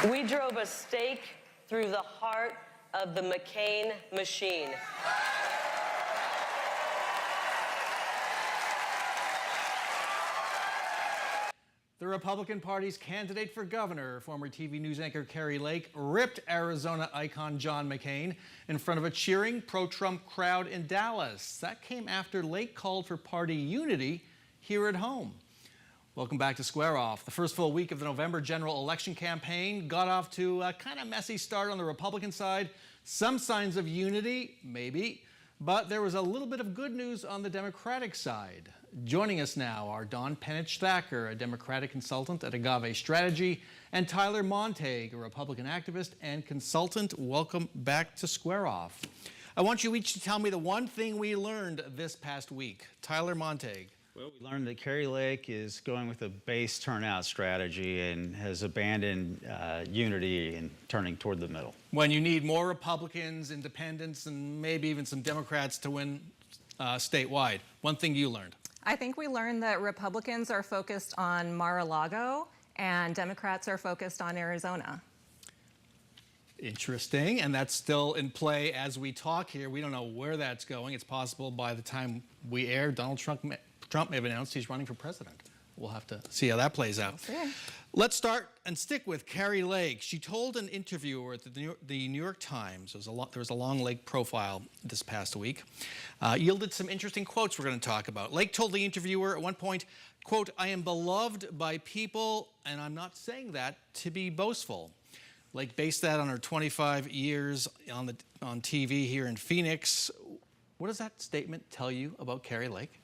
We drove a stake through the heart of the McCain machine. The Republican Party's candidate for governor, former TV news anchor Kari Lake, ripped Arizona icon John McCain in front of a cheering pro-Trump crowd in Dallas. That came after Lake called for party unity here at home. Welcome back to Square Off. The first full week of the November general election campaign got off to a kind of messy start on the Republican side. Some signs of unity, maybe, but there was a little bit of good news on the Democratic side. Joining us now are Don Penich-Thacker, a Democratic consultant at Agave Strategy, and Tyler Montague, a Republican activist and consultant. Welcome back to Square Off. I want you each to tell me the one thing we learned this past week. Tyler Montague. Well, we learned that Kari Lake is going with a base turnout strategy and has abandoned unity and turning toward the middle. When you need more Republicans, independents, and maybe even some Democrats to win statewide, one thing you learned. I think we learned that Republicans are focused on Mar-a-Lago and Democrats are focused on Arizona. Interesting, and that's still in play as we talk here. We don't know where that's going. It's possible by the time we air, Donald Trump may have announced he's running for president. We'll have to see how that plays out. Let's start and stick with Kari Lake. She told an interviewer at the New York Times, there was a long Lake profile this past week, yielded some interesting quotes we're going to talk about. Lake told the interviewer at one point, quote, "I am beloved by people, and I'm not saying that to be boastful." Lake based that on her 25 years on TV here in Phoenix. What does that statement tell you about Kari Lake?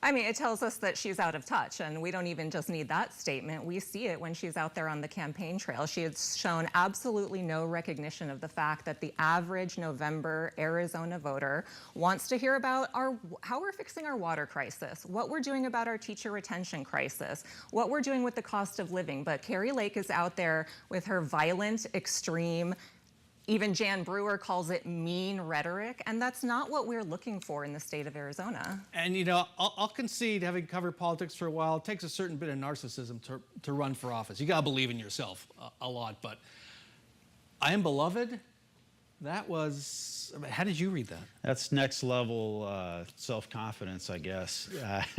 I mean, it tells us that she's out of touch, and we don't even just need that statement. We see it when she's out there on the campaign trail. She has shown absolutely no recognition of the fact that the average November Arizona voter wants to hear about how we're fixing our water crisis, what we're doing about our teacher retention crisis, what we're doing with the cost of living. But Kari Lake is out there with her violent, extreme, even Jan Brewer calls it mean rhetoric, and that's not what we're looking for in the state of Arizona. And you know, I'll concede, having covered politics for a while, it takes a certain bit of narcissism to run for office. You gotta believe in yourself a lot, but I am beloved, that was, how did you read that? That's next level self-confidence, I guess.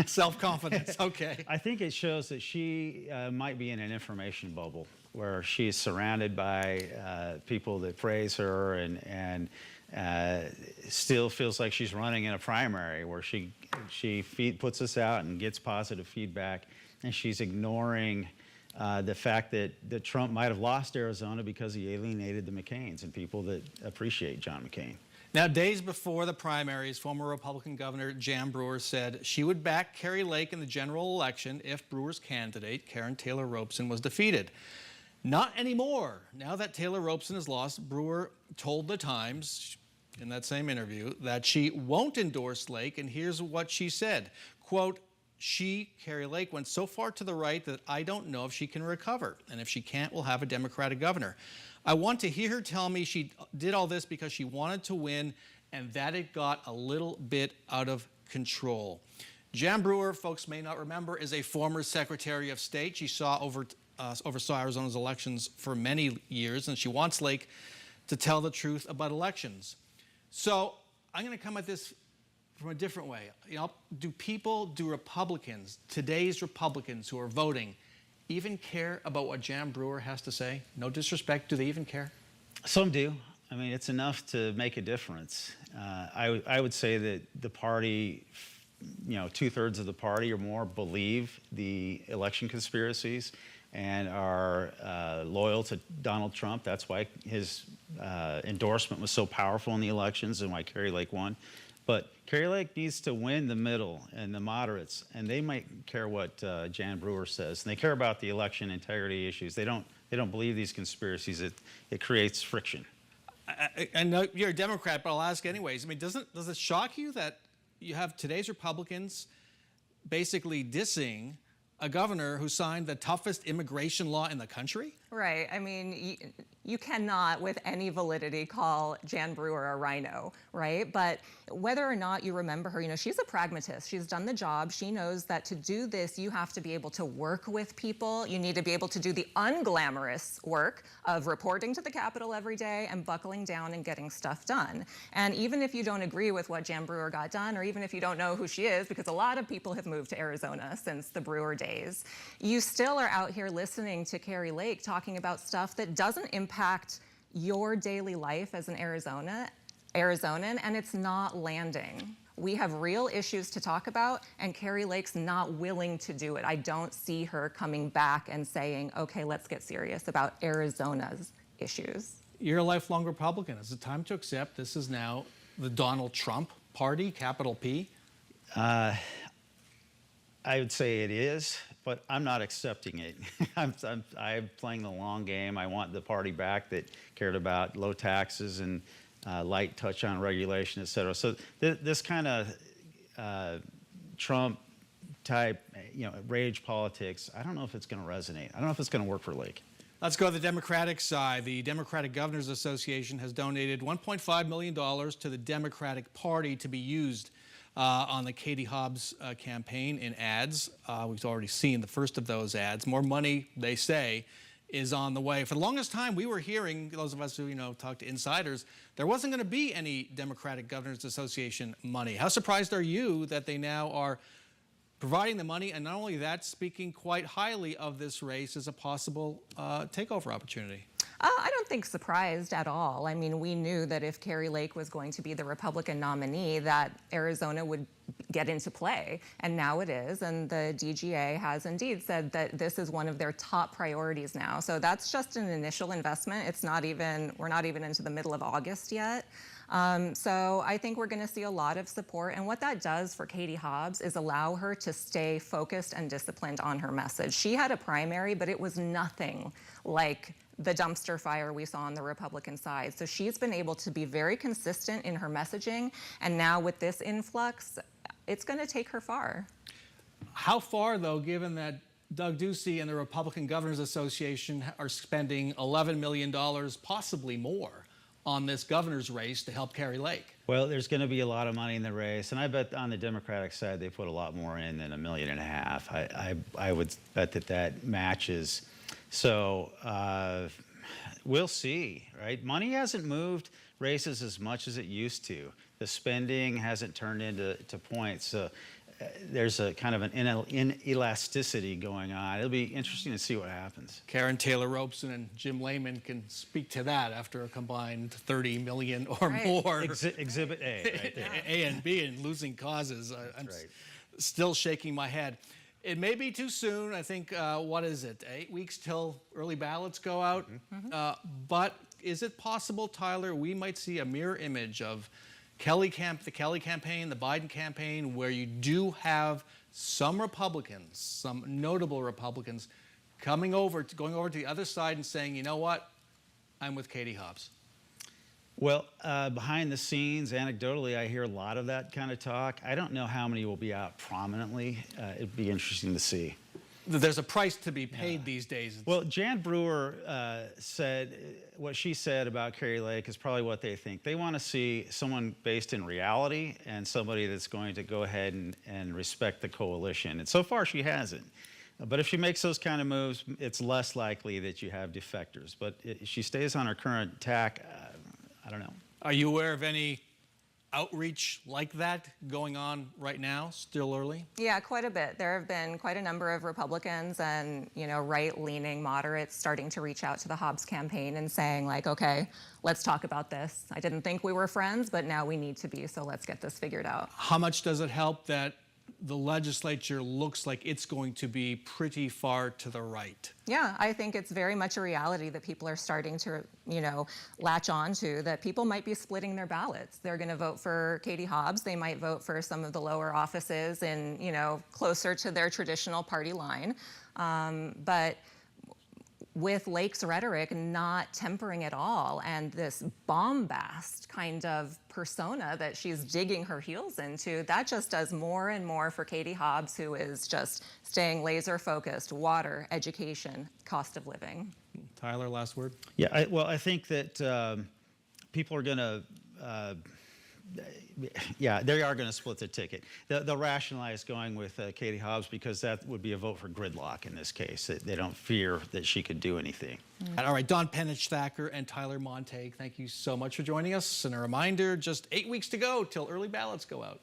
Self-confidence, okay. I think it shows that she might be in an information bubble where she's surrounded by people that praise her and still feels like she's running in a primary where she puts us out and gets positive feedback, and she's ignoring the fact that Trump might have lost Arizona because he alienated the McCains and people that appreciate John McCain. Now, days before the primaries, former Republican Governor Jan Brewer said she would back Kari Lake in the general election if Brewer's candidate, Karen Taylor Robeson, was defeated. Not anymore. Now that Taylor Robeson has lost, Brewer told the Times in that same interview that she won't endorse Lake, and here's what she said. Quote, Kari Lake, went so far to the right that I don't know if she can recover, and if she can't, we'll have a Democratic governor. I want to hear her tell me she did all this because she wanted to win and that it got a little bit out of control. Jan Brewer, folks may not remember, is a former Secretary of State. She oversaw Arizona's elections for many years, and she wants Lake to tell the truth about elections. So I'm going to come at this from a different way. You know, do Republicans, today's Republicans who are voting, even care about what Jan Brewer has to say? No disrespect, do they even care? Some do. I mean, it's enough to make a difference. I would say that the party, you know, 2/3 of the party or more believe the election conspiracies and are loyal to Donald Trump. That's why his endorsement was so powerful in the elections and why Kari Lake won. But Kari Lake needs to win the middle and the moderates, and they might care what Jan Brewer says. And they care about the election integrity issues. They don't believe these conspiracies. It creates friction. I know you're a Democrat, but I'll ask anyways. I mean, does it shock you that you have today's Republicans basically dissing a governor who signed the toughest immigration law in the country? Right. I mean, you cannot, with any validity, call Jan Brewer a rhino, right? But whether or not you remember her, she's a pragmatist. She's done the job. She knows that to do this, you have to be able to work with people. You need to be able to do the unglamorous work of reporting to the Capitol every day and buckling down and getting stuff done. And even if you don't agree with what Jan Brewer got done, or even if you don't know who she is, because a lot of people have moved to Arizona since the Brewer days, you still are out here listening to Kari Lake talking about stuff that doesn't impact your daily life as an Arizonan, and it's not landing. We have real issues to talk about, and Kari Lake's not willing to do it. I don't see her coming back and saying, okay, let's get serious about Arizona's issues. You're a lifelong Republican. Is it time to accept this is now the Donald Trump party, capital P? I would say it is, but I'm not accepting it. I'm playing the long game. I want the party back that cared about low taxes and light touch on regulation, et cetera. So this kind of Trump type, rage politics, I don't know if it's going to resonate. I don't know if it's going to work for Lake. Let's go to the Democratic side. The Democratic Governors Association has donated $1.5 million to the Democratic Party to be used on the Katie Hobbs campaign in ads. We've already seen the first of those ads. More money, they say, is on the way. For the longest time, we were hearing, those of us who talk to insiders, there wasn't going to be any Democratic Governors Association money. How surprised are you that they now are providing the money, and not only that, speaking quite highly of this race as a possible takeover opportunity? I don't think surprised at all. I mean, we knew that if Kari Lake was going to be the Republican nominee, that Arizona would get into play, and now it is. And the DGA has indeed said that this is one of their top priorities now. So that's just an initial investment. We're not even into the middle of August yet. So I think we're going to see a lot of support. And what that does for Katie Hobbs is allow her to stay focused and disciplined on her message. She had a primary, but it was nothing like the dumpster fire we saw on the Republican side. So she's been able to be very consistent in her messaging. And now with this influx, it's going to take her far. How far, though, given that Doug Ducey and the Republican Governors Association are spending $11 million, possibly more, on this governor's race to help Kari Lake? Well, there's going to be a lot of money in the race, and I bet on the Democratic side they put a lot more in than $1.5 million. I would bet that matches. So we'll see, right? Money hasn't moved races as much as it used to. The spending hasn't turned into points. So there's a kind of an inelasticity going on. It'll be interesting to see what happens. Karen Taylor Robeson and Jim Lehman can speak to that after a combined $30 million or more. Exhibit A, right there. A and B, and losing causes. I'm still shaking my head. It may be too soon. I think, what is it, 8 weeks till early ballots go out? Mm-hmm. But is it possible, Tyler, we might see a mirror image of the Kelly campaign, the Biden campaign, where you do have some Republicans, some notable Republicans, going over to the other side and saying, you know what, I'm with Katie Hobbs? Well, behind the scenes, anecdotally, I hear a lot of that kind of talk. I don't know how many will be out prominently. It'd be interesting to see. There's a price to be paid these days. Well, Jan Brewer said what she said about Kari Lake is probably what they think. They want to see someone based in reality and somebody that's going to go ahead and respect the coalition. And so far, she hasn't. But if she makes those kind of moves, it's less likely that you have defectors. But if she stays on her current tack, I don't know. Are you aware of any outreach like that going on right now, still early? Yeah, quite a bit. There have been quite a number of Republicans and, right-leaning moderates starting to reach out to the Hobbs campaign and saying, like, okay, let's talk about this. I didn't think we were friends, but now we need to be, so let's get this figured out. How much does it help that the legislature looks like it's going to be pretty far to the right? Yeah, I think it's very much a reality that people are starting to, latch on to, that people might be splitting their ballots. They're going to vote for Katie Hobbs. They might vote for some of the lower offices in, closer to their traditional party line. But with Lake's rhetoric not tempering at all, and this bombast kind of persona that she's digging her heels into, that just does more and more for Katie Hobbs, who is just staying laser focused: water, education, cost of living. Tyler, last word. Yeah, I think that people are going to, yeah, they are going to split the ticket. They'll rationalize going with Katie Hobbs because that would be a vote for gridlock in this case. They don't fear that she could do anything. All right, Don Penich-Thacker and Tyler Montague, thank you so much for joining us. And a reminder, just 8 weeks to go till early ballots go out.